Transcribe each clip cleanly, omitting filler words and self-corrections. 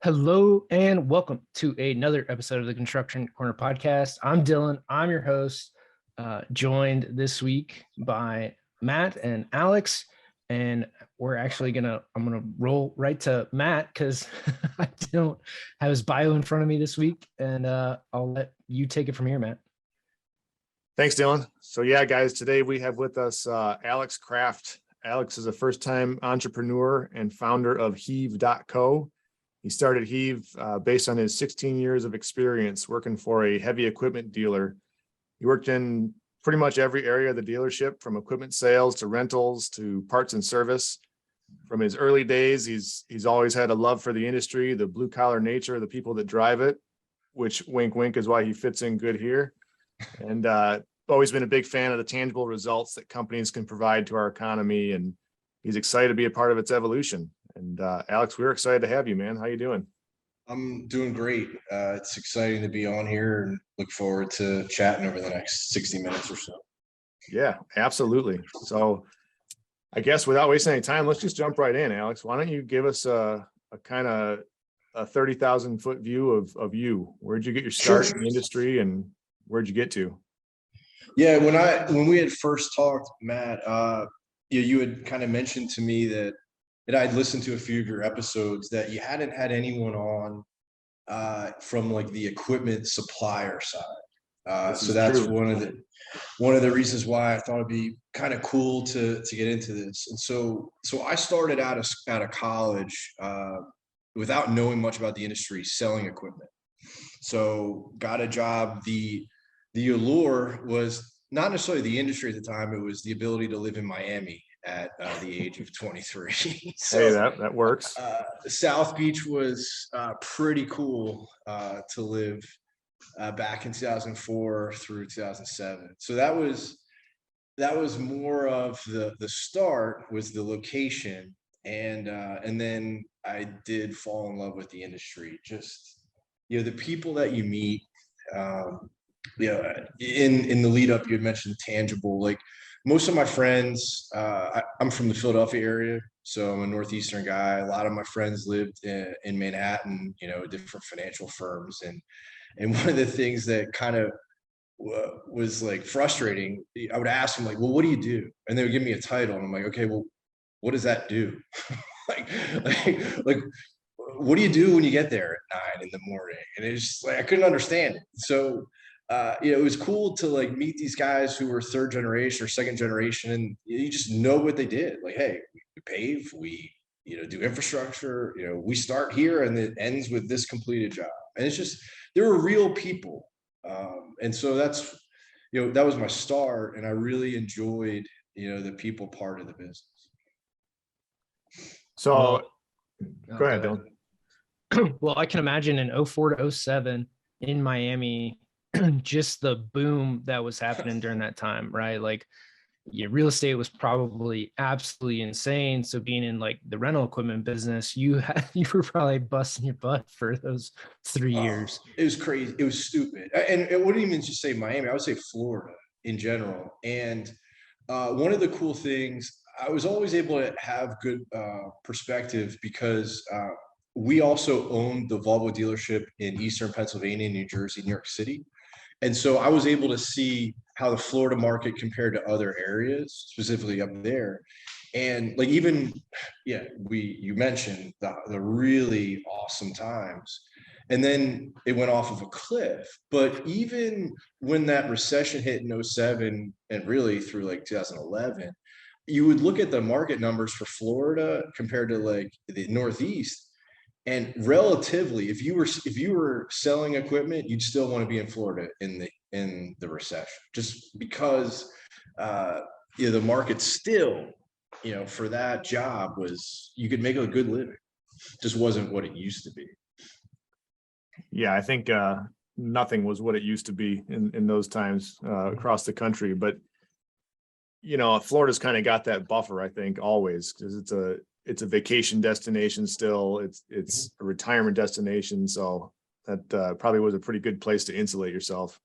Hello and welcome to another episode of the Construction Corner podcast. I'm Dylan. I'm your host, joined this week by Matt and Alex. And I'm gonna roll right to Matt because I don't have his bio in front of me this week, and I'll let you take it from here, Matt. Thanks, Dylan. So yeah, guys, today we have with us Alex Kraft. Alex is a first-time entrepreneur and founder of Heave.co. He started Heave based on his 16 years of experience working for a heavy equipment dealer. He worked in pretty much every area of the dealership, from equipment sales to rentals to parts and service. From his early days, he's always had a love for the industry, the blue-collar nature of the people that drive it, which, wink, wink, is why he fits in good here. And always been a big fan of the tangible results that companies can provide to our economy, and he's excited to be a part of its evolution. And Alex, we're excited to have you, man. How you doing? I'm doing great. It's exciting to be on here and look forward to chatting over the next 60 minutes or so. Yeah, absolutely. So I guess without wasting any time, let's just jump right in, Alex. Why don't you give us a kind of a 30,000 foot view of you? Where'd you get your start in the industry and where'd you get to? Yeah, when we had first talked, Matt, you had kind of mentioned to me that I'd listened to a few of your episodes that you hadn't had anyone on from like the equipment supplier side. So that's true. one of the reasons why I thought it'd be kind of cool to get into this. And so I started out of college without knowing much about the industry, selling equipment. So got a job. The allure was not necessarily the industry at the time. It was the ability to live in Miami at the age of 23. So, hey, that works. South Beach was pretty cool to live back in 2004 through 2007. So that was more of the start, was the location, and then I did fall in love with the industry. Just the people that you meet. In the lead up, you had mentioned tangible. Like most of my friends, I'm from the Philadelphia area, so I'm a Northeastern guy. A lot of my friends lived in Manhattan, different financial firms. And one of the things that kind of was like frustrating, I would ask them like, well, what do you do? And they would give me a title. And I'm like, okay, well, what does that do? like, what do you do when you get there at 9 in the morning? And it's just like, I couldn't understand it. So it was cool to like meet these guys who were third generation or second generation, and you just know what they did. Like, hey, we pave, we do infrastructure, we start here and it ends with this completed job. And it's just, there were real people, and so that's that was my start, and I really enjoyed the people part of the business. So go ahead, Dylan. Well, I can imagine in 04 to 07 in Miami, just the boom that was happening during that time, right? Like, real estate was probably absolutely insane. So being in like the rental equipment business, you were probably busting your butt for those 3 years. It was crazy. It was stupid. And it wouldn't even just say Miami. I would say Florida in general. And one of the cool things, I was always able to have good perspective because we also owned the Volvo dealership in Eastern Pennsylvania, New Jersey, New York City. And so I was able to see how the Florida market compared to other areas, specifically up there. And like, even, you mentioned the really awesome times. And then it went off of a cliff. But even when that recession hit in 07 and really through like 2011, you would look at the market numbers for Florida compared to like the Northeast. And relatively, if you were selling equipment, you'd still want to be in Florida in the recession, just because the market still, for that job was, you could make a good living. Just wasn't what it used to be. Yeah, I think nothing was what it used to be in those times across the country. But Florida's kind of got that buffer, I think, always, because it's a vacation destination still. It's a retirement destination. So that probably was a pretty good place to insulate yourself.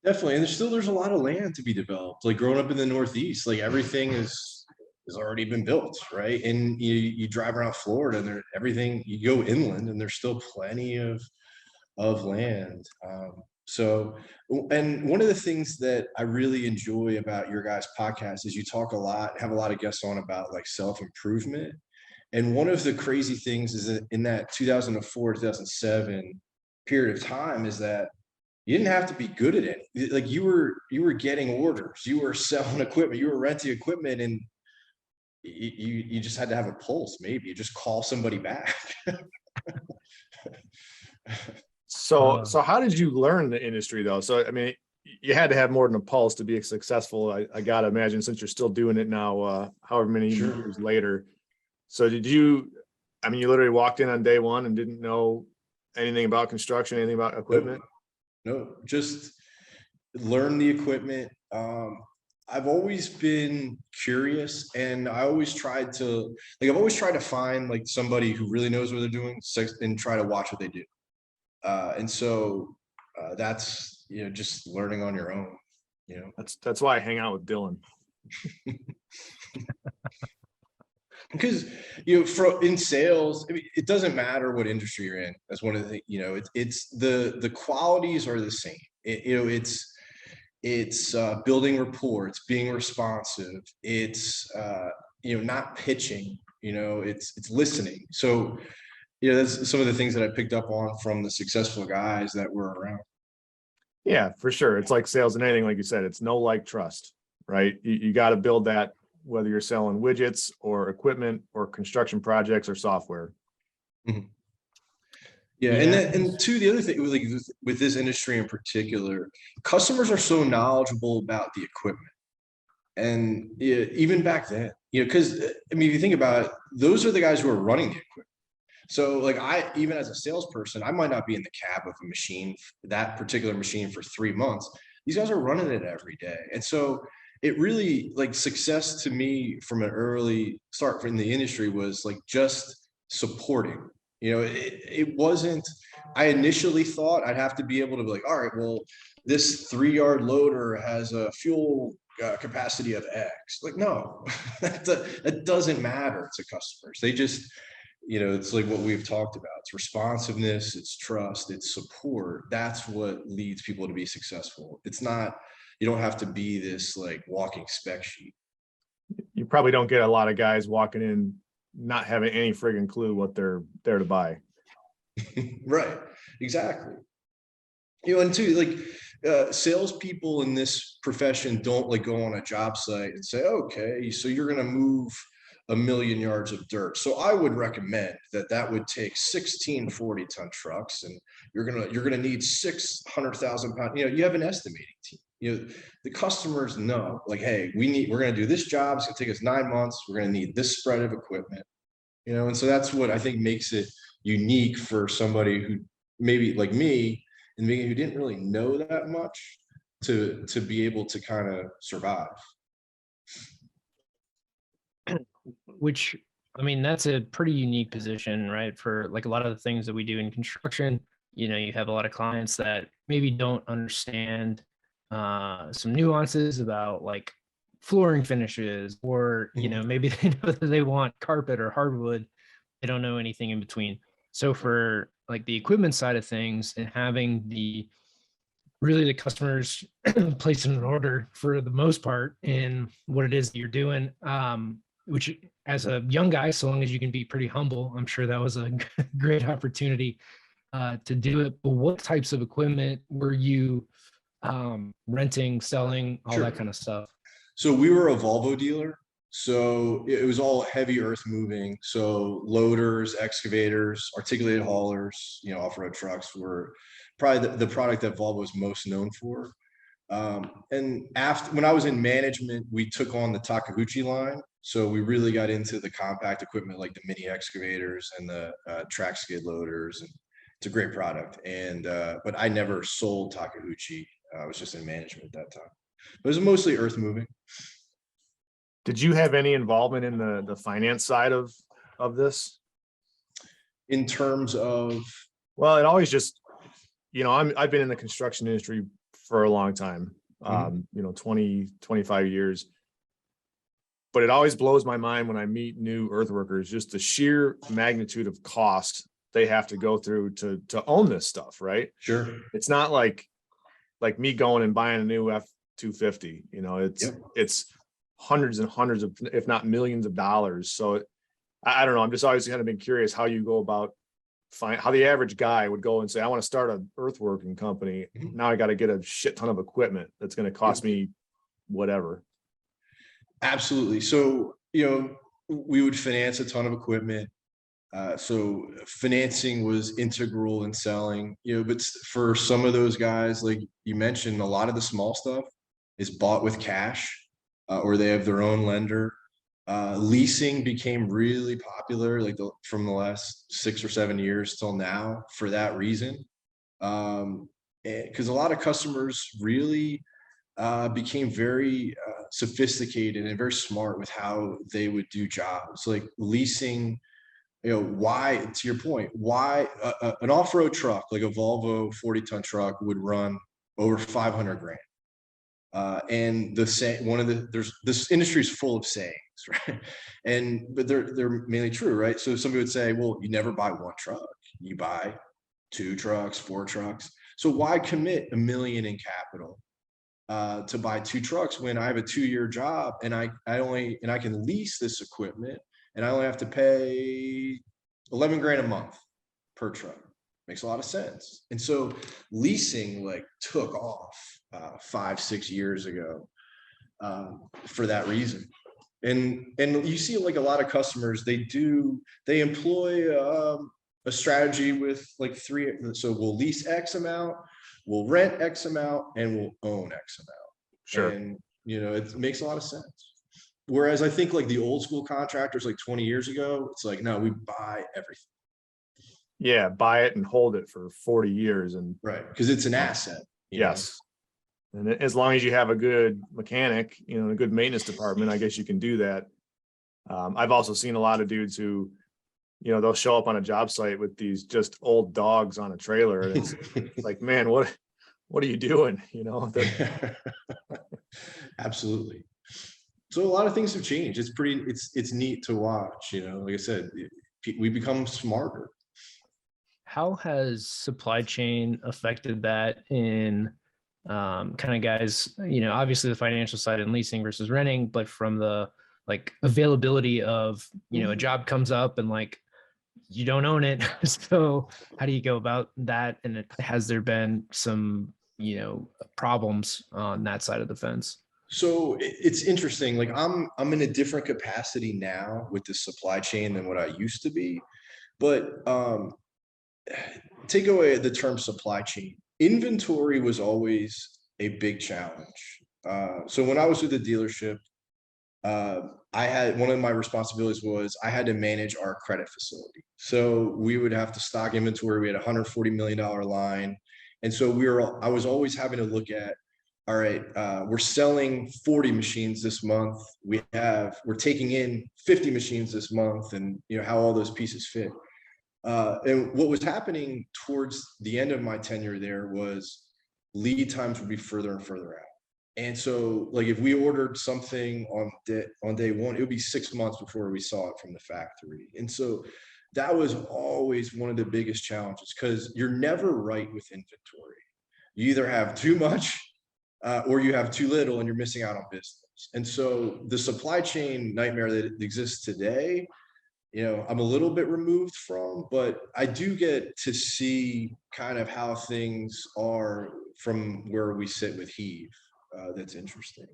Definitely. And there's a lot of land to be developed. Like growing up in the Northeast, like everything is has already been built, right? And you drive around Florida and everything, you go inland and there's still plenty of land. So, and one of the things that I really enjoy about your guys' podcast is you talk a lot, have a lot of guests on about like self-improvement. And one of the crazy things is that in that 2004, 2007 period of time is that you didn't have to be good at it. Like you were getting orders, you were selling equipment, you were renting equipment, and you just had to have a pulse. Maybe you just call somebody back. So how did you learn the industry though? So, I mean, you had to have more than a pulse to be successful. I got to imagine, since you're still doing it now, however many years later. So you literally walked in on day one and didn't know anything about construction, anything about equipment? No, just learn the equipment. I've always been curious, and I've always tried to find like somebody who really knows what they're doing and try to watch what they do. And so that's, just learning on your own, That's why I hang out with Dillon. Because in sales, I mean, it doesn't matter what industry you're in. That's one of the it's the qualities are the same. It's building rapport, it's being responsive, it's not pitching, it's listening. So that's some of the things that I picked up on from the successful guys that were around. Yeah, for sure. It's like sales and anything, like you said, it's know, like, trust, right? You got to build that, whether you're selling widgets or equipment or construction projects or software. Mm-hmm. Yeah. And two, the other thing with this industry in particular, customers are so knowledgeable about the equipment. And even back then, because I mean, if you think about it, those are the guys who are running the equipment. So like even as a salesperson, I might not be in the cab of a machine, that particular machine, for 3 months. These guys are running it every day. And so it really, like, success to me from an early start in the industry was like just supporting. It wasn't, I initially thought I'd have to be able to be like, all right, well, this 3-yard loader has a fuel capacity of X. Like, no, that doesn't matter to customers. They just, it's like what we've talked about. It's responsiveness, it's trust, it's support. That's what leads people to be successful. It's not, you don't have to be this like walking spec sheet. You probably don't get a lot of guys walking in not having any friggin' clue what they're there to buy. Right, exactly. And two, like salespeople in this profession don't like go on a job site and say, okay, so you're going to move 1 million yards of dirt. So I would recommend that would take 16 40-ton trucks, and you're gonna need 600,000 pounds. You have an estimating team. The customers know, like, hey, we're gonna do this job. It's gonna take us 9 months. We're gonna need this spread of equipment. And so that's what I think makes it unique for somebody who maybe like me and maybe who didn't really know that much to be able to kind of survive. Which, I mean, that's a pretty unique position, right? For like a lot of the things that we do in construction, you have a lot of clients that maybe don't understand some nuances about like flooring finishes, or, maybe they know that they want carpet or hardwood. They don't know anything in between. So for like the equipment side of things, and having the customers place an order for the most part in what it is that you're doing, which as a young guy, so long as you can be pretty humble, I'm sure that was a great opportunity to do it. But what types of equipment were you renting, selling, all that kind of stuff? So we were a Volvo dealer. So it was all heavy earth moving. So loaders, excavators, articulated haulers, off-road trucks were probably the product that Volvo was most known for. And when I was in management, we took on the Takeuchi line. So we really got into the compact equipment, like the mini excavators and the track skid loaders. And it's a great product. And but I never sold Takeuchi. I was just in management at that time. It was mostly earth moving. Did you have any involvement in the finance side of this? In terms of? Well, it always just, I've been in the construction industry for a long time, 20, 25 years. but it always blows my mind when I meet new earth workers, just the sheer magnitude of cost they have to go through to own this stuff, right? Sure. It's not like me going and buying a new F-250, it's hundreds and hundreds of, if not millions of dollars. So I don't know. I'm just always kind of been curious how you go about how the average guy would go and say, I want to start an earthworking company. Now I got to get a shit ton of equipment that's going to cost me whatever. Absolutely. So, we would finance a ton of equipment. So financing was integral in selling, but for some of those guys, like you mentioned, a lot of the small stuff is bought with cash, or they have their own lender. Leasing became really popular, from the last 6 or 7 years till now for that reason. Because a lot of customers really became very sophisticated and very smart with how they would do jobs, like leasing. Why, to your point, why an off-road truck like a Volvo 40-ton truck would run over 500 grand. And this industry is full of sayings, right? But they're mainly true, right? So somebody would say, well, you never buy one truck, you buy 2 trucks, 4 trucks. So why commit $1 million in capital to buy 2 trucks when I have a 2-year job and I can lease this equipment and I only have to pay 11 grand a month per truck? Makes a lot of sense. And so leasing took off 5-6 years ago for that reason. And you see a lot of customers, they employ a strategy with 3. So we'll lease X amount, we'll rent X amount, and we'll own X amount. Sure. And it makes a lot of sense. Whereas I think the old school contractors 20 years ago, it's no, we buy everything. Yeah, buy it and hold it for 40 years. And right, because it's an asset. Yes. And as long as you have a good mechanic, a good maintenance department, I guess you can do that. I've also seen a lot of dudes who, they'll show up on a job site with these just old dogs on a trailer. And it's like, man, what are you doing? Absolutely. So a lot of things have changed. It's neat to watch, like I said, we become smarter. How has supply chain affected that in kind of guys, obviously the financial side and leasing versus renting, but from the availability of, a job comes up and you don't own it. So how do you go about that? And has there been some, problems on that side of the fence? So it's interesting. I'm in a different capacity now with the supply chain than what I used to be. But take away the term supply chain. Inventory was always a big challenge. So when I was with the dealership, I had one of my responsibilities was I had to manage our credit facility. So we would have to stock inventory. We had a $140 million line. And so I was always having to look at, all right, we're selling 40 machines this month. We're taking in 50 machines this month, and how all those pieces fit. And what was happening towards the end of my tenure there was lead times would be further and further out. And so if we ordered something on day one, it would be 6 months before we saw it from the factory. And so that was always one of the biggest challenges, because you're never right with inventory. You either have too much or you have too little and you're missing out on business. And so the supply chain nightmare that exists today, I'm a little bit removed from, but I do get to see kind of how things are from where we sit with Heave. That's interesting.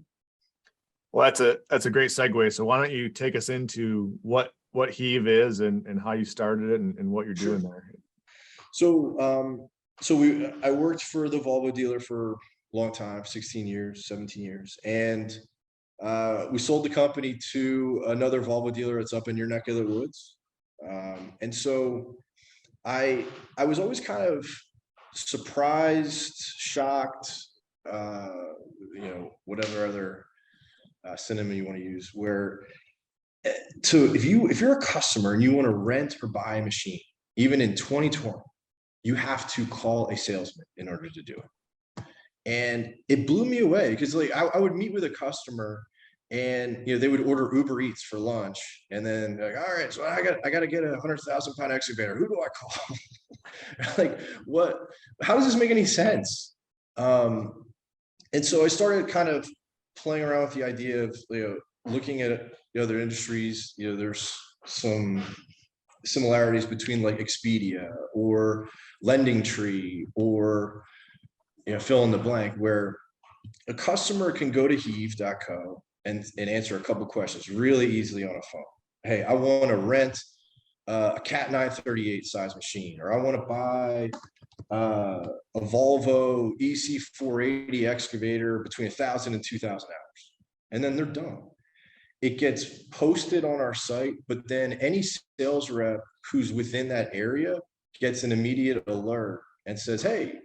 Well, that's a great segue. So why don't you take us into what Heave is and how you started it and what you're doing there? So I worked for the Volvo dealer for a long time, 16 years, 17 years. And we sold the company to another Volvo dealer that's up in your neck of the woods. And so I was always kind of surprised, shocked, whatever other synonym you want to use, where if you're a customer and you want to rent or buy a machine, even in 2020, you have to call a salesman in order to do it. And it blew me away, because I would meet with a customer And they would order Uber Eats for lunch, and then like, all right, so I got to get a 100,000-pound excavator. Who do I call? Like, what? How does this make any sense? And so I started kind of playing around with the idea of looking at the other industries. There's some similarities between like Expedia or Lending Tree or fill in the blank, where a customer can go to heave.co and answer a couple questions really easily on a phone. Hey, I want to rent a Cat 938 size machine, or I want to buy a Volvo EC480 excavator between 1,000 and 2,000 hours. And then they're done. It gets posted on our site, but then any sales rep who's within that area gets an immediate alert and says, hey,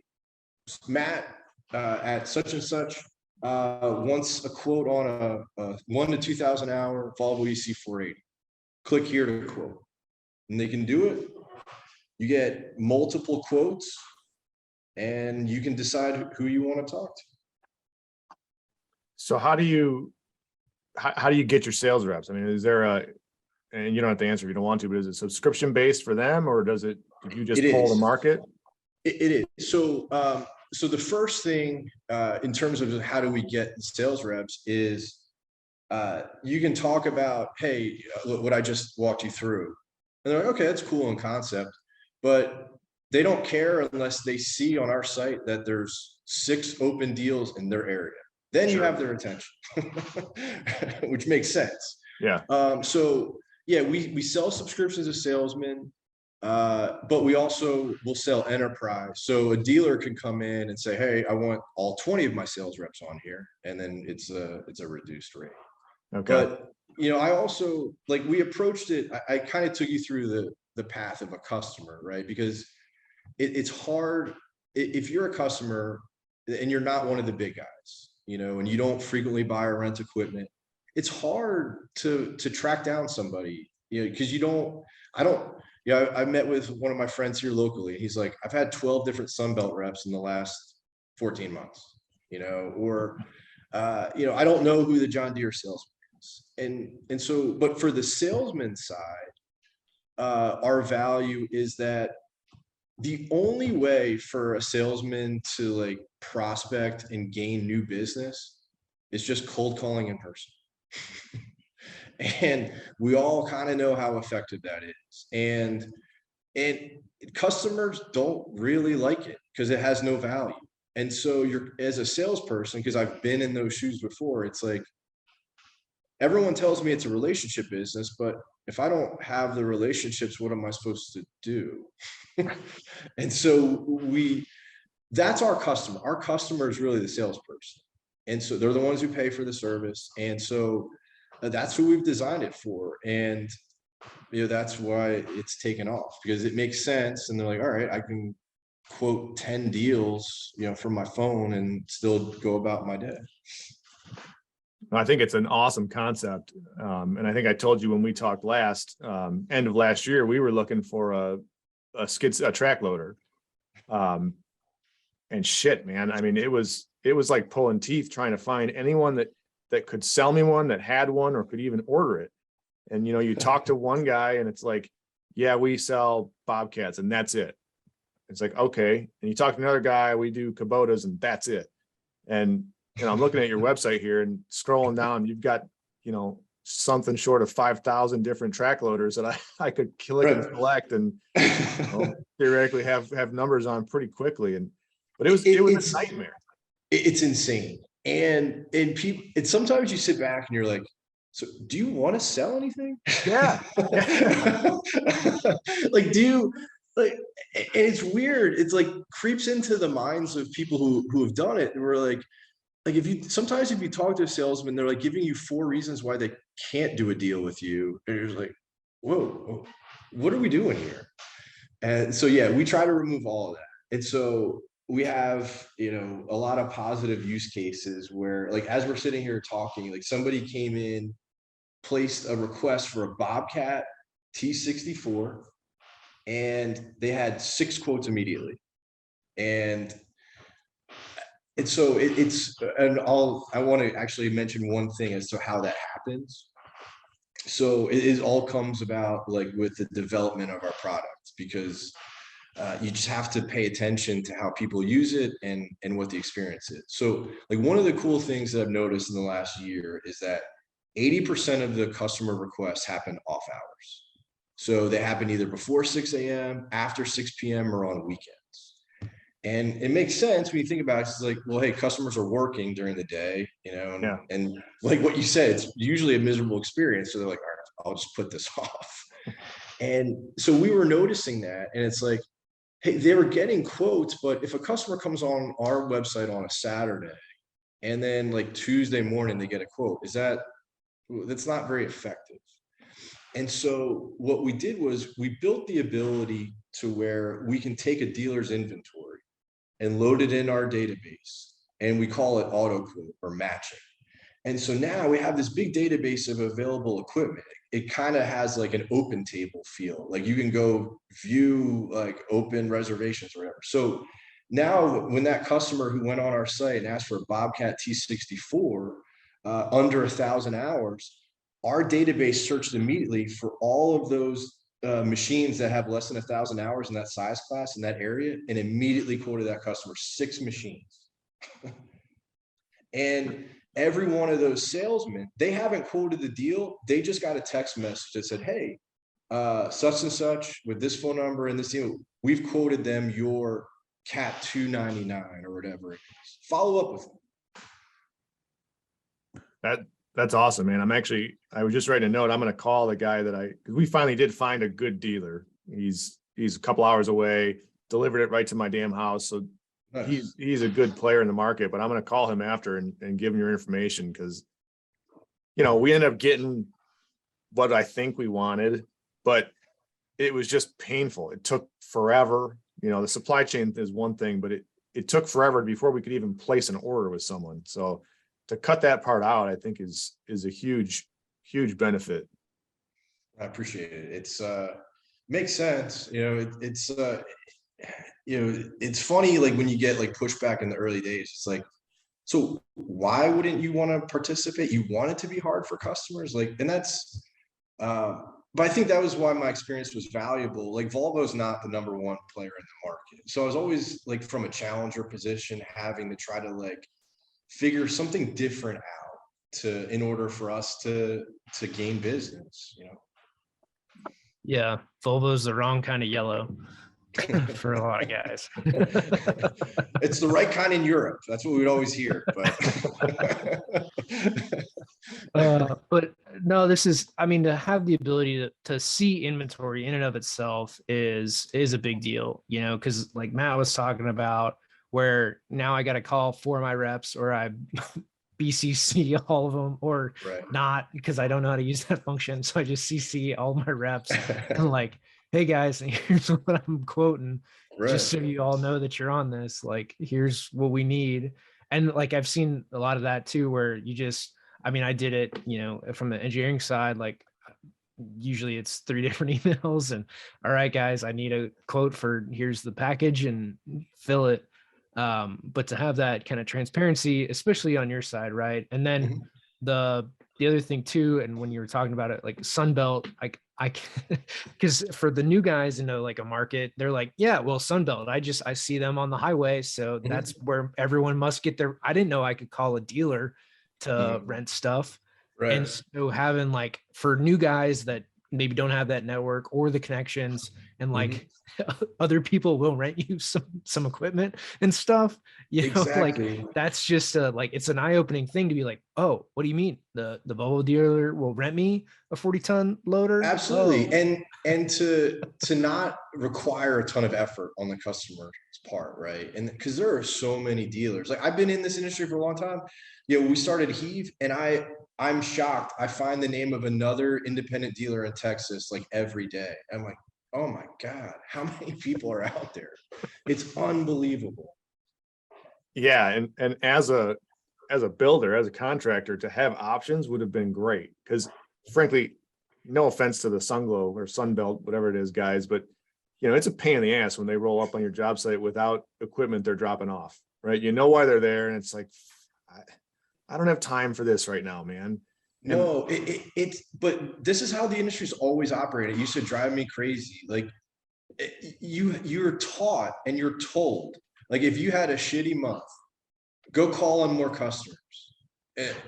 Matt at such and such wants a quote on a 1 to 2,000 hour Volvo EC480. Click here to quote. And they can do it. You get multiple quotes, and you can decide who you want to talk to. So how do you get your sales reps? I mean, is there and you don't have to answer if you don't want to, but is it subscription based for them, or do you just poll the market? It is. So the first thing in terms of how do we get sales reps is you can talk about, hey, what I just walked you through. And they're like, okay, that's cool in concept, but they don't care unless they see on our site that there's 6 open deals in their area. Then you have their attention, which makes sense. Yeah. So yeah, we sell subscriptions as salesmen, but we also will sell enterprise. So a dealer can come in and say, hey, I want all 20 of my sales reps on here. And then it's a reduced rate. Okay. But I also, like, we approached it, I kind of took you through the path of a customer, right? Because it's hard if you're a customer and you're not one of the big guys, and you don't frequently buy or rent equipment. It's hard to track down somebody, because I met with one of my friends here locally. He's like, I've had 12 different Sunbelt reps in the last 14 months, or I don't know who the John Deere salesman is. And so, but for the salesman side, our value is that the only way for a salesman to like prospect and gain new business is just cold calling in person. And we all kind of know how effective that is. And customers don't really like it because it has no value. And so you're, as a salesperson, because I've been in those shoes before, it's like, everyone tells me it's a relationship business, but if I don't have the relationships, what am I supposed to do? And so that's our customer. Our customer is really the salesperson. And so they're the ones who pay for the service. And so that's who we've designed it for. And, that's why it's taken off, because it makes sense. And they're like, all right, I can quote 10 deals, from my phone and still go about my day. I think it's an awesome concept. And I think I told you when we talked last, end of last year, we were looking for a track loader. And shit, man. I mean, it was like pulling teeth trying to find anyone that could sell me one, that had one, or could even order it. And, you talk to one guy and it's like, yeah, we sell Bobcats and that's it. It's like, okay. And you talk to another guy, we do Kubotas and that's it. And, I'm looking at your website here and scrolling down, you've got, something short of 5,000 different track loaders that I could click and select and theoretically have numbers on pretty quickly. But it was a nightmare. It's insane. And people, it's sometimes you sit back and you're like, so do you want to sell anything? Yeah. Like, and it's weird. It's like creeps into the minds of people who have done it. And we're like if you talk to a salesman, they're like giving you 4 reasons why they can't do a deal with you. And you're like, whoa, what are we doing here? And so, yeah, we try to remove all of that. And so we have, a lot of positive use cases where, like, as we're sitting here talking, like somebody came in, placed a request for a Bobcat T64, and they had 6 quotes immediately. And And so I want to actually mention one thing as to how that happens. So it all comes about like with the development of our product, because you just have to pay attention to how people use it and what the experience is. So like one of the cool things that I've noticed in the last year is that 80% of the customer requests happen off hours. So they happen either before 6 a.m., after 6 p.m., or on weekends. And it makes sense when you think about it. It's like, well, hey, customers are working during the day, Yeah. and like what you said, it's usually a miserable experience. So they're like, all right, I'll just put this off. And so we were noticing that, and it's like, hey, they were getting quotes, but if a customer comes on our website on a Saturday and then like Tuesday morning they get a quote, that's not very effective. And so what we did was we built the ability to where we can take a dealer's inventory and load it in our database, and we call it auto quote or matching. And so now we have this big database of available equipment. It kind of has like an open table feel, like you can go view like open reservations or whatever. So now when that customer who went on our site and asked for a Bobcat T64 under 1,000 hours, our database searched immediately for all of those machines that have less than 1,000 hours in that size class in that area, and immediately quoted that customer 6 machines. And every one of those salesmen, they haven't quoted the deal. They just got a text message that said, hey, such and such with this phone number and this deal, we've quoted them your Cat 299 or whatever it is. Follow up with them. That's awesome, man. I was just writing a note. I'm going to call the guy we finally did find a good dealer. He's a couple hours away, delivered it right to my damn house. So nice. He's a good player in the market, but I'm going to call him after and give him your information, because, we ended up getting what I think we wanted, but it was just painful. It took forever. The supply chain is one thing, but it took forever before we could even place an order with someone. So to cut that part out, I think is a huge benefit. I appreciate it. It's makes sense. It's funny, like when you get like pushback in the early days, it's like, so why wouldn't you want to participate? You want it to be hard for customers, like, and that's but I think that was why my experience was valuable. Like Volvo's not the number one player in the market. So I was always like from a challenger position, having to try to like figure something different out in order for us to gain business, Yeah, Volvo's the wrong kind of yellow for a lot of guys. It's the right kind in Europe. That's what we'd always hear. But no, to have the ability to see inventory in and of itself is a big deal, because like Matt was talking about, where now I got to call 4 of my reps, or I BCC all of them, or not, because I don't know how to use that function. So I just CC all my reps and like, hey guys, here's what I'm quoting, just so you all know that you're on this. Like, here's what we need. And like, I've seen a lot of that too, where I did it, from the engineering side, like usually it's 3 different emails and, all right, guys, I need a quote for, here's the package, and fill it. But to have that kind of transparency, especially on your side, right? And then the other thing too, and when you were talking about it, like Sunbelt, because for the new guys in like a market, they're like, yeah, well, Sunbelt, I see them on the highway, so that's where everyone must get their. I didn't know I could call a dealer to rent stuff, and so having like, for new guys that maybe don't have that network or the connections, and like other people will rent you some equipment and stuff, exactly. like that's just like, it's an eye-opening thing to be like, oh, what do you mean the Volvo dealer will rent me a 40-ton loader? Absolutely. And to not require a ton of effort on the customer's part, right? And because there are so many dealers, like I've been in this industry for a long time. We started Heave, and I'm shocked. I find the name of another independent dealer in Texas like every day. I'm like, oh my God, how many people are out there? It's unbelievable. Yeah. And as a builder, as a contractor, to have options would have been great, because frankly, no offense to the Sunglow or Sunbelt, whatever it is, guys, but it's a pain in the ass when they roll up on your job site without equipment they're dropping off. right? You know why they're there. And it's like, I don't have time for this right now, man. No, it's but this is how the industry's always operated. It used to drive me crazy. Like you're taught and you're told, like if you had a shitty month, go call on more customers.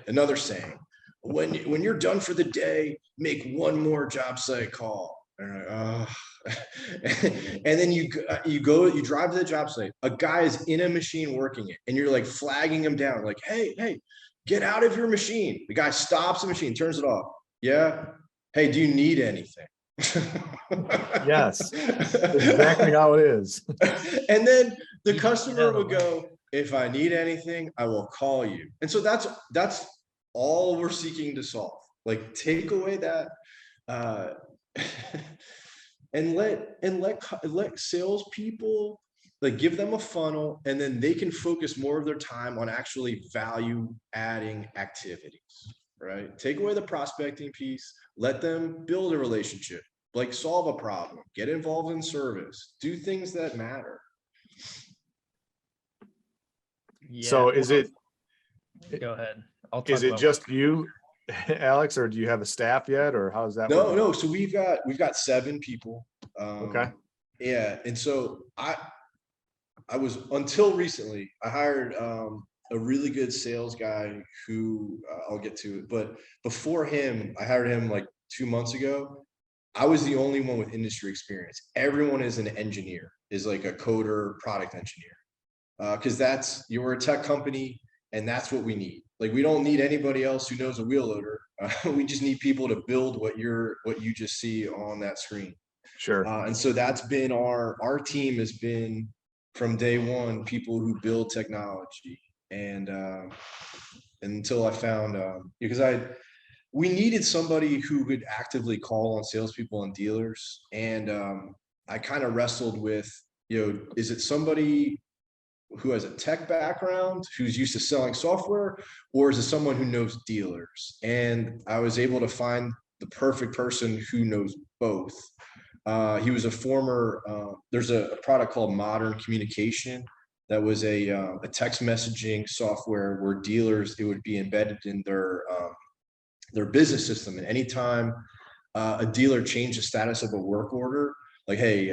Another saying, when you're done for the day, make one more job site call. And then you drive to the job site. A guy is in a machine working it, and you're like flagging him down, like, hey, get out of your machine. The guy stops the machine, turns it off. Yeah. Hey, do you need anything? Yes, exactly how it is. And then the customer will go, if I need anything, I will call you. And so that's all we're seeking to solve. Like take away that and let salespeople, like give them a funnel, and then they can focus more of their time on actually value adding activities, right? Take away the prospecting piece, let them build a relationship, like solve a problem, get involved in service, do things that matter. Yeah. So is it, Go ahead. is it just you, Alex, or do you have a staff yet, or how's that? No. So we've got 7 people. Okay. Yeah. And so I was, until recently, I hired a really good sales guy who I'll get to it. But before him, I hired him like 2 months ago. I was the only one with industry experience. Everyone is an engineer, is like a coder, product engineer. Because you're a tech company, and that's what we need. Like, we don't need anybody else who knows a wheel loader. We just need people to build what you just see on that screen. Sure. And so that's been our team has been from day one, people who build technology. And until I found, because we needed somebody who could actively call on salespeople and dealers. And I kind of wrestled with, is it somebody who has a tech background, who's used to selling software, or is it someone who knows dealers? And I was able to find the perfect person who knows both. He was a former, there's a product called Modern Communication that was a text messaging software where dealers, it would be embedded in their business system. And anytime a dealer changed the status of a work order, like, hey,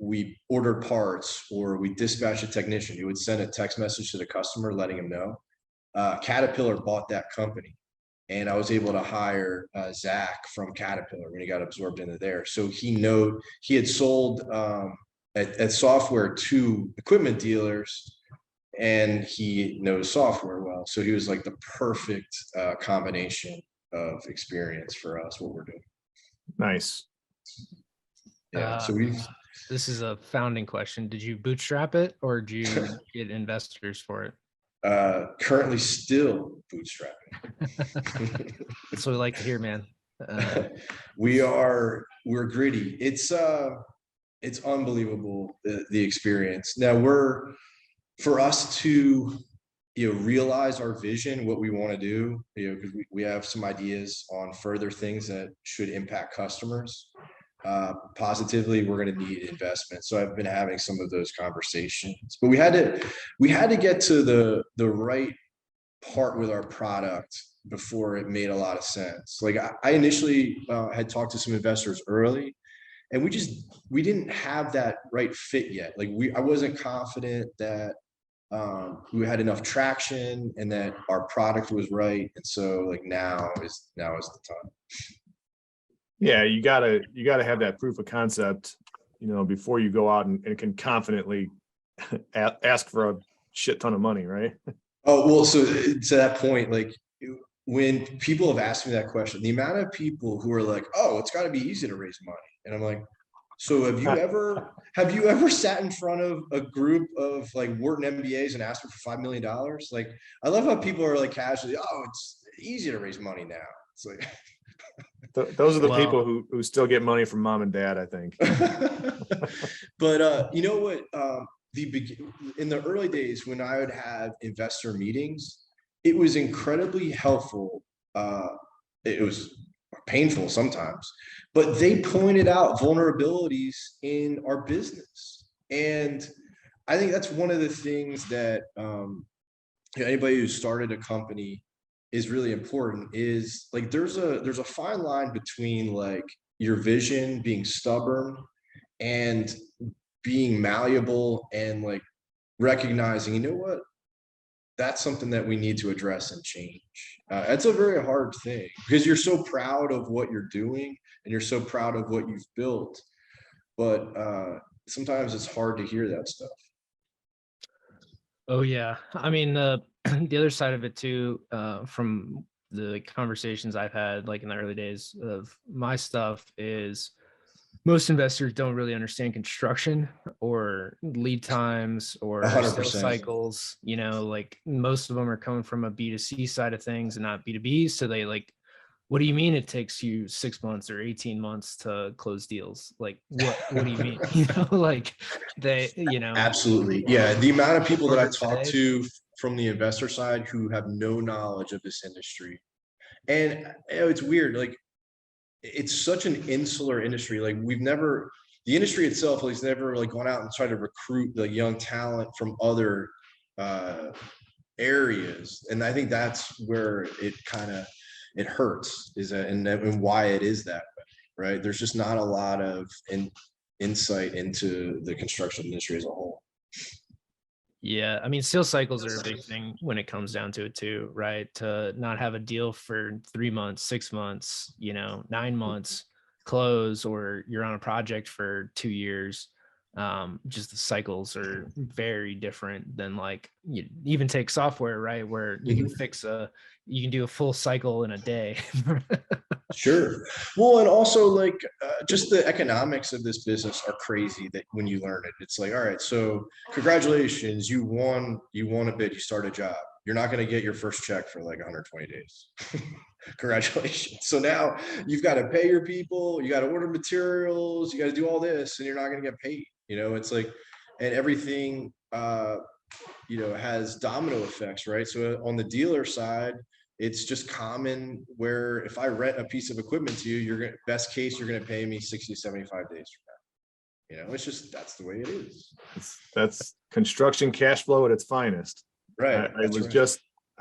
we ordered parts, or we dispatched a technician, you would send a text message to the customer letting him know. Caterpillar bought that company, and I was able to hire Zach from Caterpillar when he got absorbed into there. So he had sold at software to equipment dealers, and he knows software well. So he was like the perfect combination of experience for us, what we're doing. Nice. Yeah. So this is a founding question. Did you bootstrap it, or did you get investors for it? Currently still bootstrapping. That's what we like to hear, man. We're gritty. It's unbelievable, the experience. Now for us to realize our vision, what we want to do, because we have some ideas on further things that should impact customers positively. We're going to need investment. So I've been having some of those conversations, but we had to get to the right part with our product before it made a lot of sense. Like I initially had talked to some investors early, and we didn't have that right fit yet. Like I wasn't confident that we had enough traction and that our product was right. And so like now is the time. Yeah, you gotta have that proof of concept, before you go out and can confidently ask for a shit ton of money, right? Oh, well, so to that point, like when people have asked me that question, the amount of people who are like, "Oh, it's got to be easy to raise money," and I'm like, "So have you ever sat in front of a group of like Wharton MBAs and asked them for $5 million?" Like, I love how people are like casually, "Oh, it's easy to raise money now." It's like. Those are the people who still get money from mom and dad, I think. But you know what? In the early days when I would have investor meetings, it was incredibly helpful. It was painful sometimes, but they pointed out vulnerabilities in our business. And I think that's one of the things that anybody who started a company is really important, is like there's a fine line between like your vision being stubborn and being malleable, and like recognizing, you know what, that's something that we need to address and change. It's a very hard thing because you're so proud of what you're doing and you're so proud of what you've built, but sometimes it's hard to hear that stuff. Oh yeah. I mean, the other side of it too, from the conversations I've had, like in the early days of my stuff, is most investors don't really understand construction or lead times or sales 100%. cycles. You know, like most of them are coming from a B2C side of things and not B2B. So they like, what do you mean it takes you 6 months or 18 months to close deals? Like, what do you mean? You know, like they, you know, Absolutely. Yeah. The amount of people that I talk today. to from the investor side who have no knowledge of this industry. And it's weird. Like, it's such an insular industry. Like, the industry itself has never like gone out and tried to recruit the young talent from other areas. And I think that's where it hurts, is that, and why it is that way, right? There's just not a lot of insight into the construction industry as a whole. Yeah, I mean, sales cycles are a big thing when it comes down to it too, right? To not have a deal for 3 months, 6 months, 9 months close, or you're on a project for 2 years. Just the cycles are very different than, like, you even take software, right? Where you can you can do a full cycle in a day. Sure. Well, and also like just the economics of this business are crazy, that when you learn it, it's like, all right, so congratulations, you won a bid, you start a job. You're not going to get your first check for like 120 days. Congratulations. So now you've got to pay your people, you got to order materials, you got to do all this, and you're not going to get paid. It's like, and everything has domino effects, right? So on the dealer side, it's just common where if I rent a piece of equipment to you, best case, you're going to pay me 60 to 75 days from now. It's just, that's the way it is. That's construction cash flow at its finest. Right. I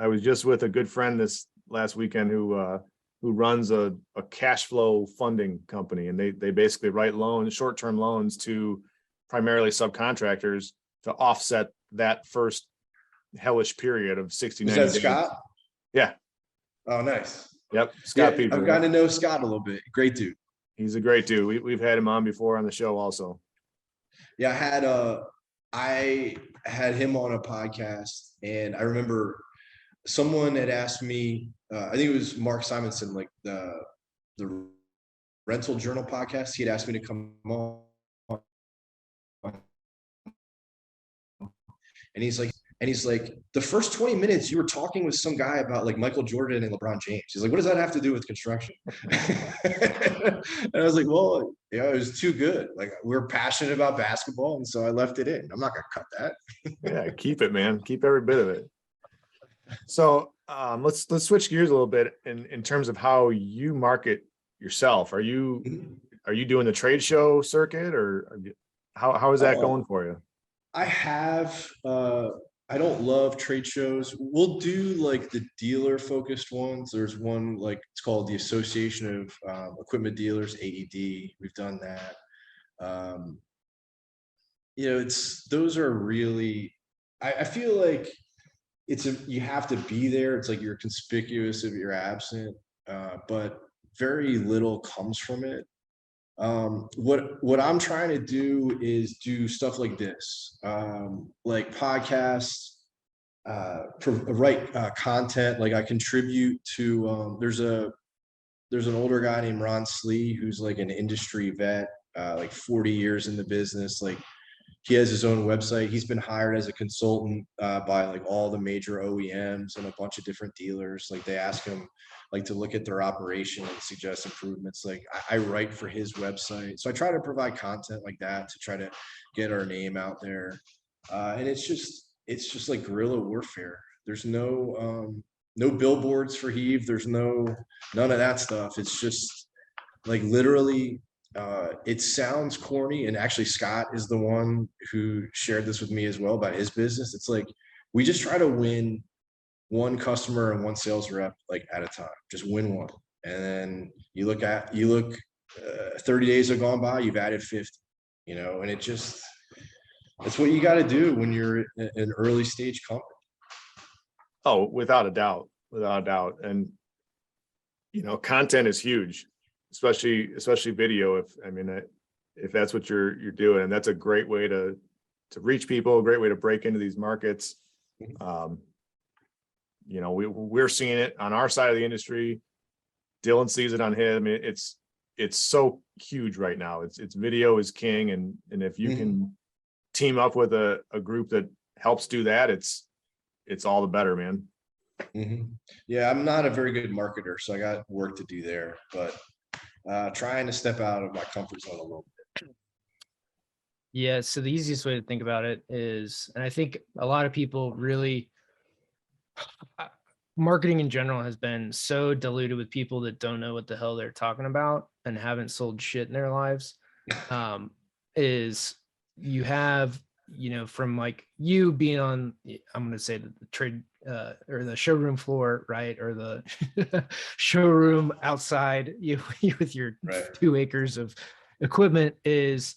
was just with a good friend this last weekend who runs a cash flow funding company, and they basically write short-term loans to primarily subcontractors to offset that first hellish period of 60, 90 days. Is that Scott? Yeah. Oh, nice. Yep. Scott Peter. I've gotten to know Scott a little bit. Great dude. He's a great dude. We've had him on before on the show also. Yeah, I had him on a podcast, and I remember someone had asked me, I think it was Mark Simonson, like the Rental Journal podcast. He had asked me to come on. And he's like, the first 20 minutes you were talking with some guy about like Michael Jordan and LeBron James. He's like, what does that have to do with construction? And I was like, well, it was too good. Like, we're passionate about basketball, and so I left it in. I'm not gonna cut that. Yeah, keep it, man. Keep every bit of it. So let's switch gears a little bit in terms of how you market yourself. Are you doing the trade show circuit, or how is that going for you? I have, I don't love trade shows. We'll do like the dealer focused ones. There's one, like, it's called the Association of Equipment Dealers, AED. We've done that. Those are really, I feel like you have to be there. It's like you're conspicuous if you're absent, but very little comes from it. What I'm trying to do is do stuff like this, like podcasts, write content. Like, I contribute to, there's an older guy named Ron Slee, who's like an industry vet, like 40 years in the business. Like, he has his own website. He's been hired as a consultant by like all the major OEMs and a bunch of different dealers. Like, they ask him like to look at their operation and suggest improvements. Like, I write for his website. So I try to provide content like that to try to get our name out there. And it's just like guerrilla warfare. There's no billboards for Heave. There's none of that stuff. It's just like literally it sounds corny, and actually Scott is the one who shared this with me as well about his business. It's like we just try to win one customer and one sales rep like at a time. Just win one, and then you look 30 days have gone by, you've added 50, and it's what you got to do when you're an early stage company. Oh, without a doubt, and content is huge, especially video. If that's what you're doing, and that's a great way to reach people, a great way to break into these markets. We're seeing it on our side of the industry. Dillon sees it on his. I mean, it's so huge right now. It's video is king, and if you can team up with a group that helps do that, it's all the better, man. Yeah, I'm not a very good marketer, so I got work to do there, but trying to step out of my comfort zone a little bit. Yeah, so the easiest way to think about it is, and I think a lot of people really, marketing in general has been so diluted with people that don't know what the hell they're talking about and haven't sold shit in their lives. Is you have, from like you being on, I'm going to say the trade or the showroom floor, right? Or the showroom outside, you with your 2 acres of equipment is,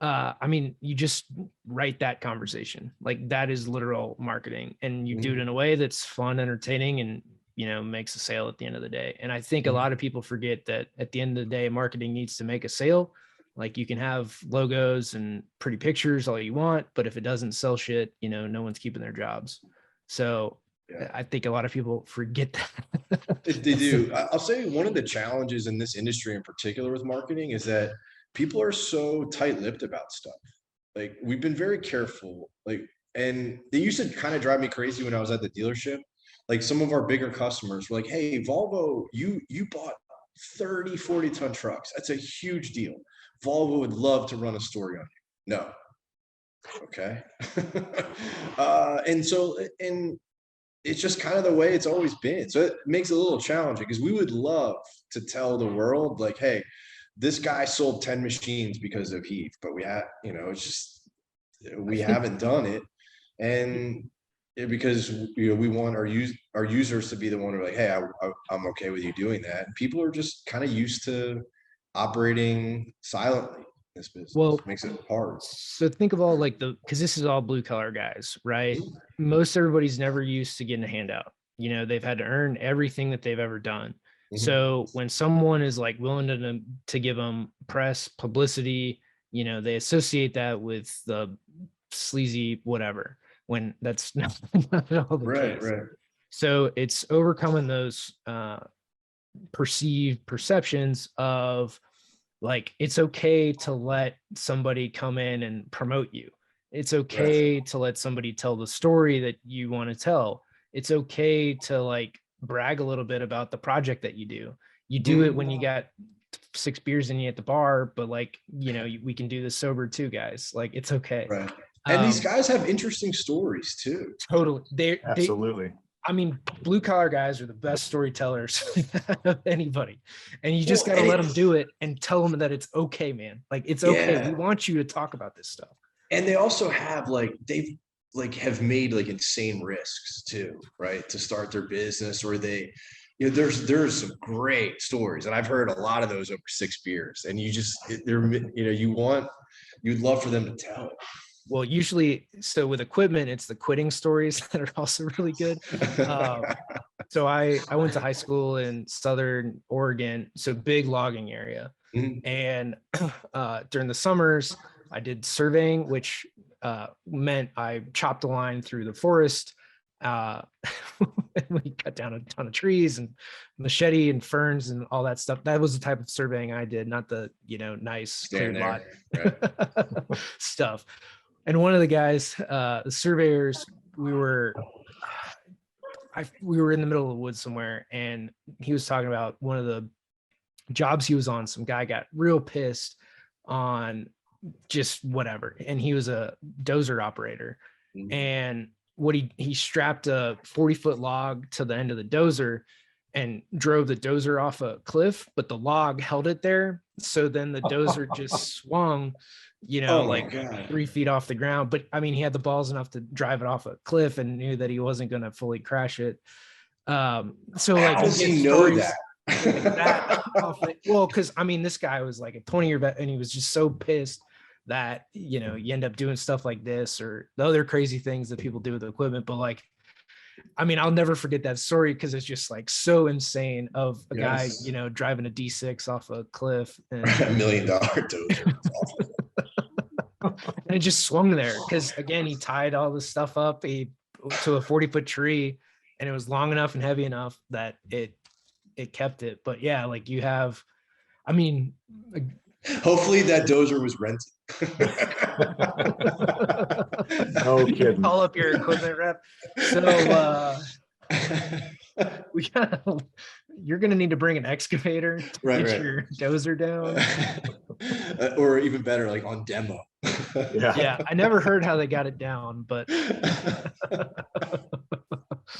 you just write that conversation. Like that is literal marketing, and you do it in a way that's fun, entertaining, and, makes a sale at the end of the day. And I think a lot of people forget that at the end of the day, marketing needs to make a sale. Like you can have logos and pretty pictures all you want, but if it doesn't sell shit, no one's keeping their jobs. So I think a lot of people forget that. They do. I'll say one of the challenges in this industry in particular with marketing is that people are so tight-lipped about stuff. Like we've been very careful, and they used to kind of drive me crazy when I was at the dealership. Like some of our bigger customers were like, hey, Volvo, you bought 30, 40 ton trucks. That's a huge deal. Volvo would love to run a story on you. No. Okay. And it's just kind of the way it's always been. So it makes it a little challenging because we would love to tell the world like, hey, this guy sold 10 machines because of Heath, but we haven't done it. And because we want our users to be the one who are like, hey, I'm okay with you doing that. And people are just kind of used to operating silently in this business. Well, makes it hard. So think of all because this is all blue collar guys, right? Most everybody's never used to getting a handout. They've had to earn everything that they've ever done. So when someone is like willing to give them press publicity, they associate that with the sleazy whatever, when that's not all the case. Right. So it's overcoming those perceived perceptions of like, it's okay to let somebody come in and promote you. It's okay to let somebody tell the story that you want to tell. It's okay to brag a little bit about the project that you do. You do it when you got 6 beers in you at the bar, but we can do this sober too, guys. It's okay. Right. And these guys have interesting stories too. Totally. Absolutely. Blue collar guys are the best storytellers of anybody. And you just got to let them do it and tell them that it's okay, man. It's okay. We want you to talk about this stuff. And they also have they've made insane risks too, right? To start their business, or they, there's some great stories, and I've heard a lot of those over 6 beers, and you'd love for them to tell it. Well, usually, so with equipment, it's the quitting stories that are also really good. So I went to high school in Southern Oregon, so big logging area. And during the summers, I did surveying, which meant I chopped a line through the forest. We cut down a ton of trees and machete and ferns and all that stuff. That was the type of surveying I did, not the nice cleared lot stuff. And one of the guys, the surveyors, we were in the middle of the woods somewhere, and he was talking about one of the jobs he was on. Some guy got real pissed on just whatever, and he was a dozer operator. And what he strapped a 40-foot log to the end of the dozer, and drove the dozer off a cliff, but the log held it there. So then the dozer just swung, Oh my like God. 3 feet off the ground. But I mean, he had the balls enough to drive it off a cliff and knew that he wasn't going to fully crash it. So like, How you does get he know stories that? like that off it. Well, because I mean, this guy was like a 20-year vet, and he was just so pissed that you end up doing stuff like this or the other crazy things that people do with the equipment. But like, I mean, I'll never forget that story because it's just like so insane of a guy, Yes. driving a D6 off a cliff and, $1 million dozer. and it just swung there. Cause again, he tied all this stuff up to a 40-foot tree, and it was long enough and heavy enough that it kept it. But yeah, like you have, I mean, Hopefully that dozer was rented. No kidding. call up your equipment rep. So you're gonna need to bring an excavator to get your dozer down. Or even better, like on demo. Yeah, I never heard how they got it down, but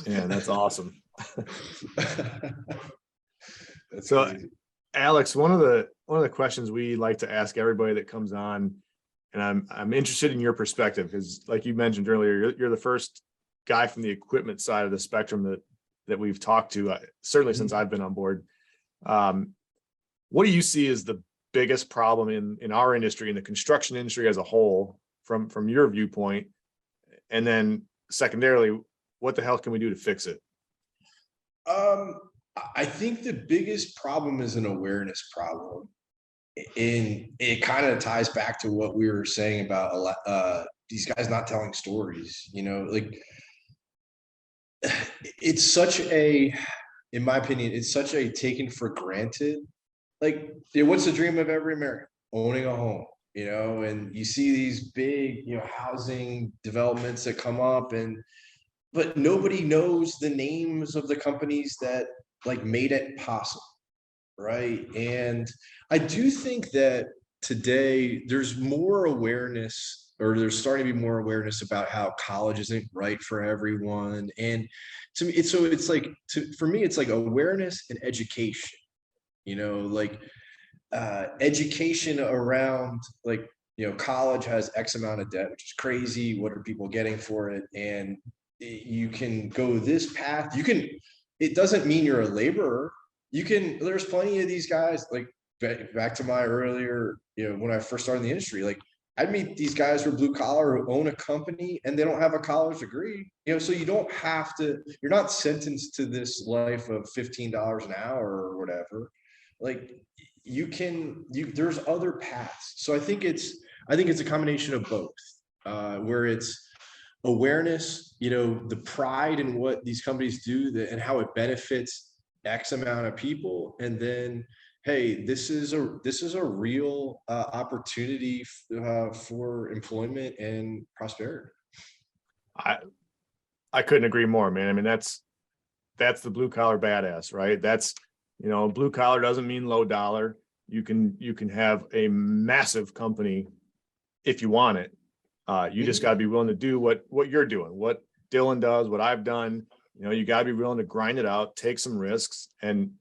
Yeah, that's awesome. That's So crazy. Alex, one of the questions we like to ask everybody that comes on, and I'm interested in your perspective, because like you mentioned earlier, you're the first guy from the equipment side of the spectrum that we've talked to, certainly since I've been on board. What do you see as the biggest problem in our industry, in the construction industry as a whole, from your viewpoint? And then secondarily, what the hell can we do to fix it? I think the biggest problem is an awareness problem. And it kind of ties back to what we were saying about these guys not telling stories, like it's such a, in my opinion, it's such a taken for granted. Like, what's the dream of every American? Owning a home, and you see these big, housing developments that come up, but nobody knows the names of the companies that like made it possible. Right. And I do think that today there's more awareness, or there's starting to be more awareness about how college isn't right for everyone. And to me, for me, it's like awareness and education, like education around like, college has X amount of debt, which is crazy. What are people getting for it? And you can go this path. It doesn't mean you're a laborer. There's plenty of these guys, like back to my earlier, when I first started in the industry, like I'd meet these guys who are blue collar, who own a company, and they don't have a college degree, so you don't have to, you're not sentenced to this life of $15 an hour or whatever. Like there's other paths. So I think it's a combination of both, where it's awareness, the pride in what these companies do and how it benefits X amount of people, and then, hey, this is a real opportunity for employment and prosperity. I couldn't agree more, man. I mean, that's the blue collar badass, right? That's, blue collar doesn't mean low dollar. You can have a massive company if you want it. You just got to be willing to do what you're doing, what Dillon does, what I've done. You got to be willing to grind it out, take some risks. And,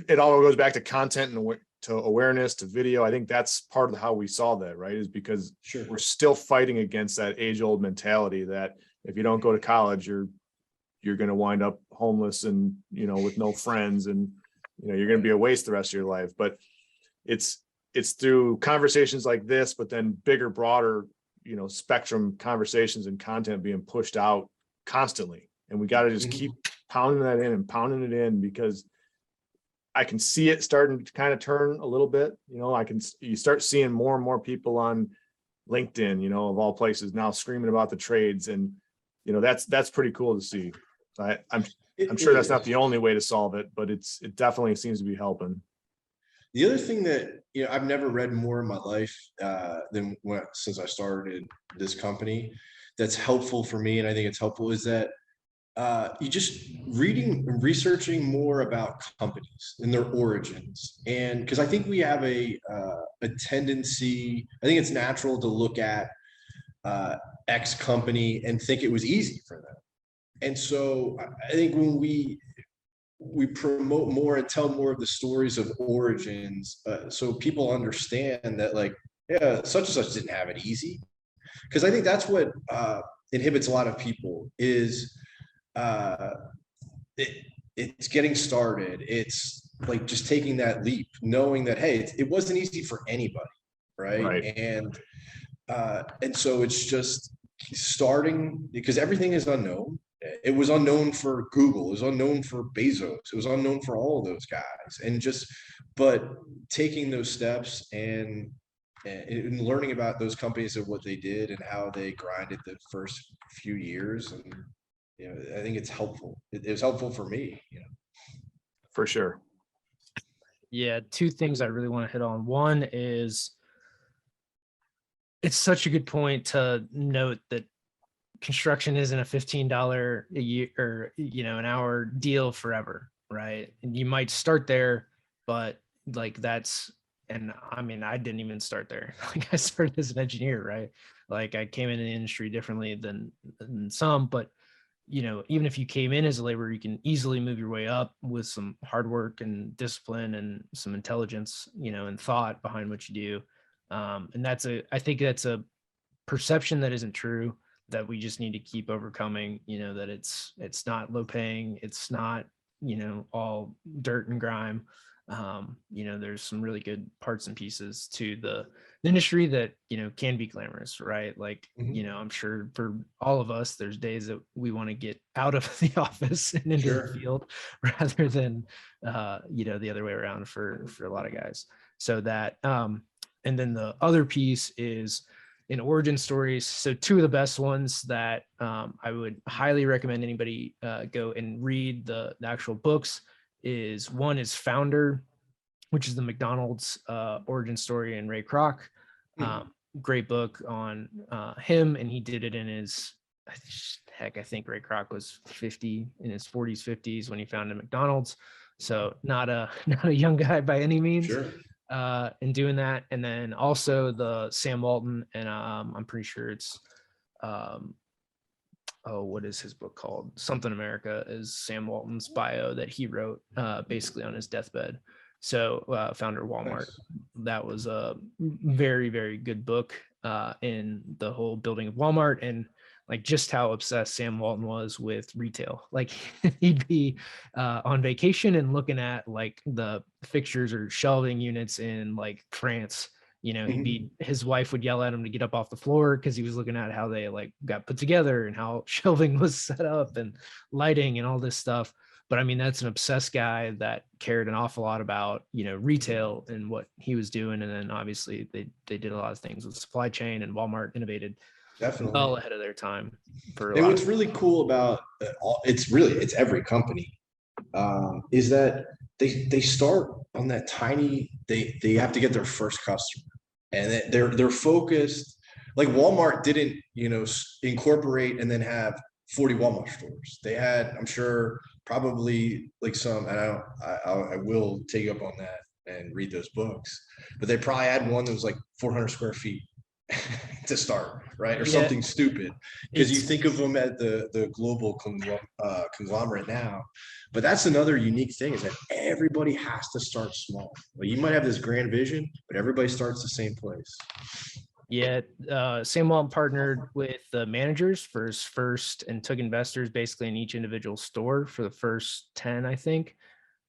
it all goes back to content and to awareness, to video. I think that's part of how we solve that, right? Is because we're still fighting against that age old mentality that if you don't go to college, you're going to wind up homeless and, with no friends, and, you're going to be a waste the rest of your life. But it's through conversations like this, but then bigger, broader, spectrum conversations and content being pushed out constantly. And we got to just keep pounding that in and pounding it in, because I can see it starting to kind of turn a little bit. You start seeing more and more people on LinkedIn, of all places, now screaming about the trades. And, that's pretty cool to see. I'm sure that's not the only way to solve it, but it definitely seems to be helping. The other thing that, I've never read more in my life since I started this company, that's helpful for me, and I think it's helpful, is that you just researching more about companies and their origins. And because I think we have a tendency, I think it's natural to look at X company and think it was easy for them. And so I think when we promote more and tell more of the stories of origins, so people understand that, like, yeah, such and such didn't have it easy. Because I think that's what inhibits a lot of people is uh, it's getting started. It's like just taking that leap, knowing that, hey, it wasn't easy for anybody, right? Right. And so it's just starting, because everything is unknown. It was unknown for Google, it was unknown for Bezos, it was unknown for all of those guys. And just, but taking those steps and learning about those companies and what they did and how they grinded the first few years. And, you know, I think it's helpful. It was helpful for me, you know. For sure. Yeah, two things I really want to hit on. One is, it's such a good point to note that construction isn't a $15 a year or, an hour deal forever, right? And you might start there, but like that's, and I mean, I didn't even start there. Like I started as an engineer, right? Like I came into the industry differently than some, but even if you came in as a laborer, you can easily move your way up with some hard work and discipline and some intelligence, and thought behind what you do. And I think that's a perception that isn't true, that we just need to keep overcoming, that it's not low paying. It's not, all dirt and grime. There's some really good parts and pieces to the industry that, can be glamorous, right? Like, I'm sure for all of us, there's days that we want to get out of the office and into the field rather than, the other way around for a lot of guys. So that, and then the other piece is in origin stories. So two of the best ones that I would highly recommend anybody go and read the actual books is, one is Founder, which is the McDonald's origin story, and Ray Kroc. Great book on him, and he did it in his, I think Ray Kroc was 50, in his 40s, 50s when he founded McDonald's. So not a young guy by any means. In doing that. And then also the Sam Walton, and I'm pretty sure it's what is his book called? Something America is Sam Walton's bio that he wrote basically on his deathbed. So founder of Walmart. Nice. That was a very, very good book in the whole building of Walmart, and like just how obsessed Sam Walton was with retail. Like he'd be on vacation and looking at like the fixtures or shelving units in like France. His wife would yell at him to get up off the floor because he was looking at how they like got put together and how shelving was set up and lighting and all this stuff. But I mean, that's an obsessed guy that cared an awful lot about, retail and what he was doing. And then obviously they did a lot of things with supply chain, and Walmart innovated definitely well ahead of their time. And what's really cool about it's every company is that they start on that tiny, they have to get their first customer, and they're focused. Like Walmart didn't, incorporate and then have 40 Walmart stores. They had, I'm sure, probably like some, and I will take you up on that and read those books, but they probably had one that was like 400 square feet to start, right? Or something stupid, because you think of them at the global conglomerate now. But that's another unique thing, is that everybody has to start small. Well, you might have this grand vision, but everybody starts the same place. Yeah, Sam Walton partnered with the managers for his first, and took investors basically in each individual store for the first 10, I think.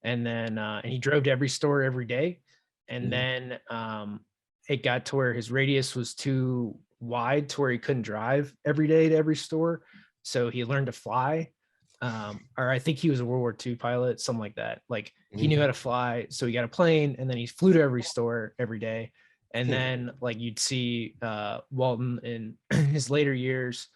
And then and he drove to every store every day. And then it got to where his radius was too wide to where he couldn't drive every day to every store. So he learned to fly. Or I think he was a World War II pilot, something like that. Like he knew how to fly. So he got a plane, and then he flew to every store every day. And then like you'd see Walton in his later years,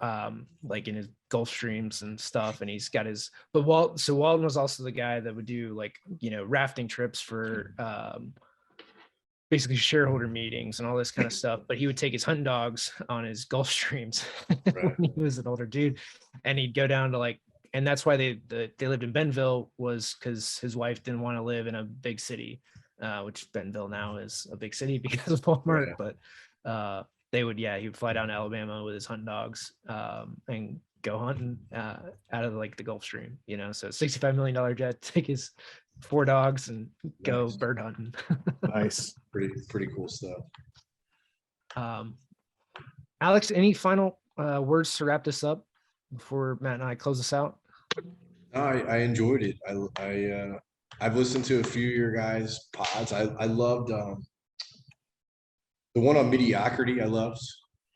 like in his Gulfstreams and stuff, and he's got his, but Walton was also the guy that would do like, rafting trips for basically shareholder meetings and all this kind of stuff. But he would take his hunting dogs on his Gulfstreams when he was an older dude, and he'd go down to like, and that's why they lived in Bentonville, was because his wife didn't want to live in a big city, which Bentonville now is a big city because of Walmart. But he would fly down to Alabama with his hunting dogs and go hunting out of like the Gulf Stream, so $65 million jet, take his 4 dogs and go Nice. bird hunting. Nice. Pretty cool stuff. Alex, any final words to wrap this up before Matt and I close this out? I enjoyed it. I've listened to a few of your guys' pods. I loved the one on mediocrity. I loved.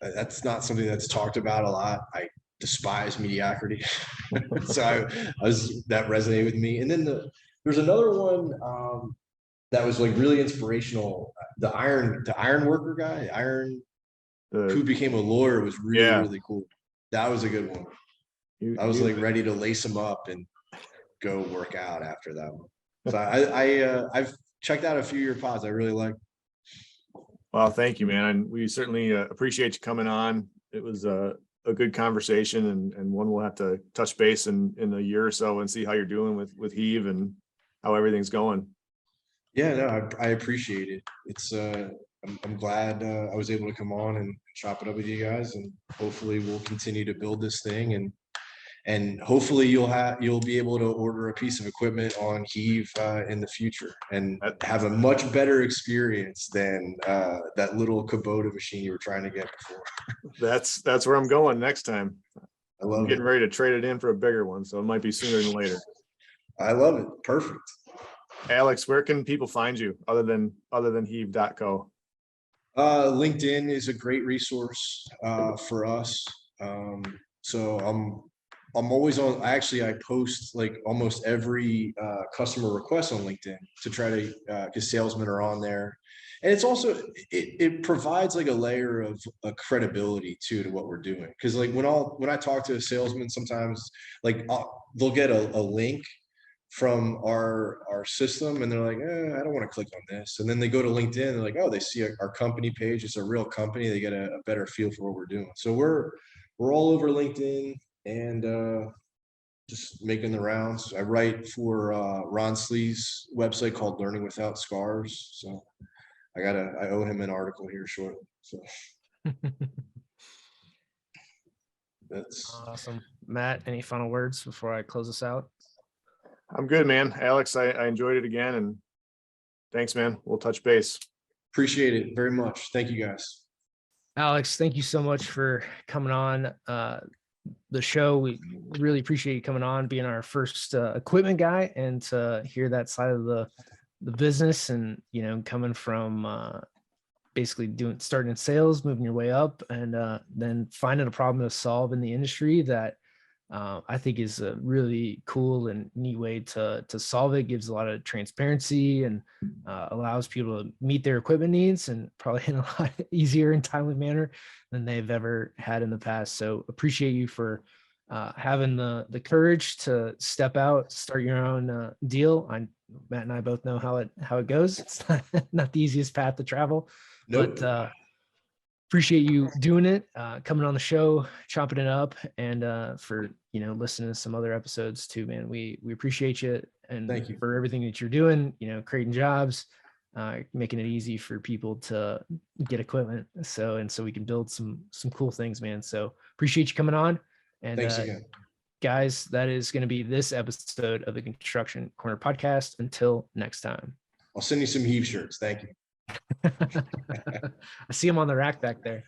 That's not something that's talked about a lot. I despise mediocrity, so that resonated with me. And then there's another one that was like really inspirational. The iron worker guy, who became a lawyer, was really cool. That was a good one. I was like ready to lace him up and go work out after that one. So I've checked out a few of your pods. I really like. Well, thank you, man. And we certainly appreciate you coming on. It was a good conversation, and one we'll have to touch base in a year or so and see how you're doing with Heave and how everything's going. Yeah, no, I appreciate it. It's I'm glad I was able to come on and chop it up with you guys, and hopefully we'll continue to build this thing, and hopefully you'll be able to order a piece of equipment on Heave in the future and have a much better experience than that little Kubota machine you were trying to get before. That's where I'm going next time. I'm getting ready to trade it in for a bigger one, so it might be sooner than later. I love it. Perfect. Alex, where can people find you other than heave.co? LinkedIn is a great resource for us. So I'm always on. Actually, I post like almost every customer request on LinkedIn to try to because salesmen are on there, and it's also it provides like a layer of credibility too to what we're doing. Because like when I talk to a salesman, sometimes like they'll get a link from our system and they're like, I don't want to click on this, and then they go to LinkedIn and like, oh, they see our company page. It's a real company. They get a better feel for what we're doing. So we're all over LinkedIn and just making the rounds. I write for Ron Slee's website called Learning Without Scars, so I owe him an article here shortly. So that's awesome. Matt, any final words before I close this out? I'm good, man. Alex, I enjoyed it again, and thanks, man. We'll touch base. Appreciate it very much. Thank you, guys. Alex, thank you so much for coming on the show. We really appreciate you coming on, being our first equipment guy, and to hear that side of the business, and coming from basically starting in sales, moving your way up, and then finding a problem to solve in the industry that I think is a really cool and neat way to solve it. Gives a lot of transparency and allows people to meet their equipment needs, and probably in a lot easier and timely manner than they've ever had in the past. So appreciate you for having the courage to step out, start your own deal. Matt and I both know how it goes. It's not the easiest path to travel, Nope. but appreciate you doing it, coming on the show, chopping it up, and for listening to some other episodes too, man. We appreciate you, and Thank you for everything that you're doing. Creating jobs, making it easy for people to get equipment, so we can build some cool things, man. So appreciate you coming on, and thanks again, guys. That is going to be this episode of the Construction Corner podcast. Until next time, I'll send you some Heave shirts. Thank you. I see them on the rack back there.